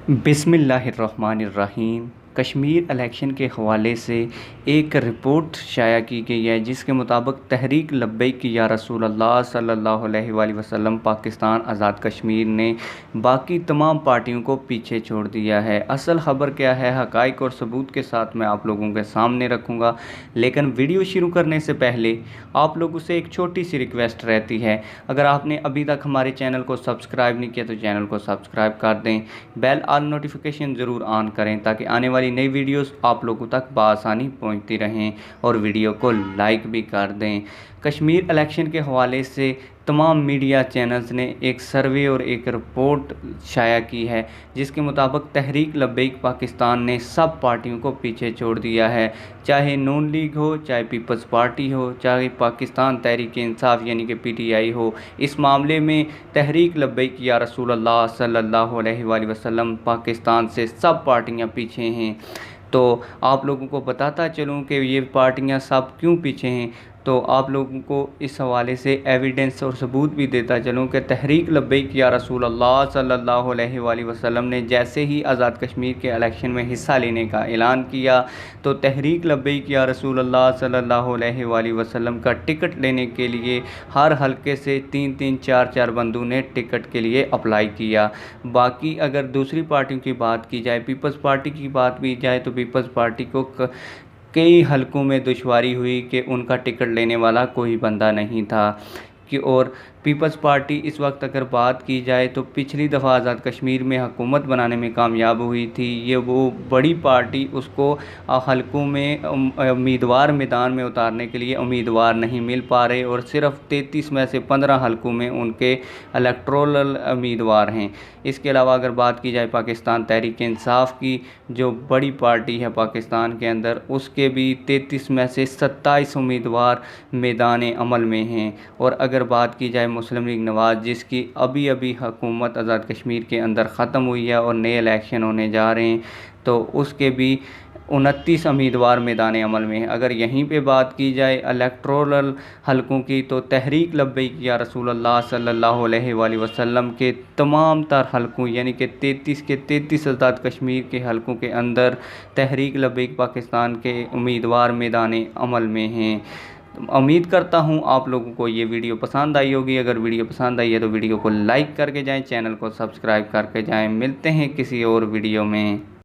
बिस्मिल्लाहिर्रहमानिर्रहीम। कश्मीर इलेक्शन के हवाले से एक रिपोर्ट शाया की गई है जिसके मुताबिक तहरीक लब्बैक या रसूल अल्लाह सल्लल्लाहु अलैहि वसल्लम पाकिस्तान आज़ाद कश्मीर ने बाकी तमाम पार्टियों को पीछे छोड़ दिया है। असल ख़बर क्या है, हक़ाइक़ और सबूत के साथ मैं आप लोगों के सामने रखूँगा। लेकिन वीडियो शुरू करने से पहले आप लोगों से एक छोटी सी रिक्वेस्ट रहती है, अगर आपने अभी तक हमारे चैनल को सब्सक्राइब नहीं किया तो चैनल को सब्सक्राइब कर दें, बेल ऑल नोटिफिकेशन ज़रूर ऑन करें ताकि आने वाली नई वीडियोस आप लोगों तक बआसानी पहुंचती रहें, और वीडियो को लाइक भी कर दें। कश्मीर इलेक्शन के हवाले से तमाम मीडिया चैनल्स ने एक सर्वे और एक रिपोर्ट शाया की है जिसके मुताबिक तहरीक लब्बैक पाकिस्तान ने सब पार्टियों को पीछे छोड़ दिया है, चाहे नून लीग हो, चाहे पीपल्स पार्टी हो, चाहे पाकिस्तान तहरीक इंसाफ यानी कि पीटीआई हो। इस मामले में तहरीक लब्बैक या रसूल अल्लाह सल्लल्लाहु अलैहि वसल्लम पाकिस्तान से सब पार्टियां पीछे हैं। तो आप लोगों को बताता चलूं कि ये पार्टियां सब क्यों पीछे हैं, तो आप लोगों को इस हवाले से एविडेंस और सबूत भी देता चलूं कि तहरीक लब्बैक या रसूल अल्लाह सल्लल्लाहु अलैहि वसल्लम ने जैसे ही आज़ाद कश्मीर के इलेक्शन में हिस्सा लेने का ऐलान किया तो तहरीक लब्बैक या रसूल अल्लाह सल्लल्लाहु अलैहि वसल्लम का टिकट लेने के लिए हर हलके से 3-3, 4-4 बंदों ने टिकट के लिए अप्लाई किया। बाकी अगर दूसरी पार्टियों की बात की जाए, पीपल्स पार्टी की बात की जाए, तो पीपल्स पार्टी को कई हलकों में दुश्वारी हुई कि उनका टिकट लेने वाला कोई बंदा नहीं था कि और पीपल्स पार्टी इस वक्त अगर बात की जाए तो पिछली दफ़ा आज़ाद कश्मीर में हुकूमत बनाने में कामयाब हुई थी। ये वो बड़ी पार्टी, उसको हलकों में उम्मीदवार मैदान में उतारने के लिए उम्मीदवार नहीं मिल पा रहे और सिर्फ 33 में से 15 हलकों में उनके इलेक्टोरल उम्मीदवार हैं। इसके अलावा अगर बात की जाए पाकिस्तान तहरीक इंसाफ की, जो बड़ी पार्टी है पाकिस्तान के अंदर, उसके भी 33 में से 27 उम्मीदवार मैदान अमल में हैं। और अगर बात की जाए मुस्लिम लीग नवाज़, जिसकी अभी अभी हुकूमत आज़ाद कश्मीर के अंदर ख़त्म हुई है और नए इलेक्शन होने जा रहे हैं, तो उसके भी 29 उम्मीदवार मैदान अमल में हैं। अगर यहीं पे बात की जाए इलेक्टोरल हलकों की, तो तहरीक लब्बैक या रसूल अल्लाह सल्लल्लाहु अलैहि वसल्लम के तमाम तर हलकों यानी कि 33 के 33 आज़ाद कश्मीर के हलकों के अंदर तहरीक लब्बैक पाकिस्तान के उम्मीदवार मैदान अमल में हैं। उम्मीद करता हूँ आप लोगों को ये वीडियो पसंद आई होगी। अगर वीडियो पसंद आई है तो वीडियो को लाइक करके जाएं, चैनल को सब्सक्राइब करके जाएं। मिलते हैं किसी और वीडियो में।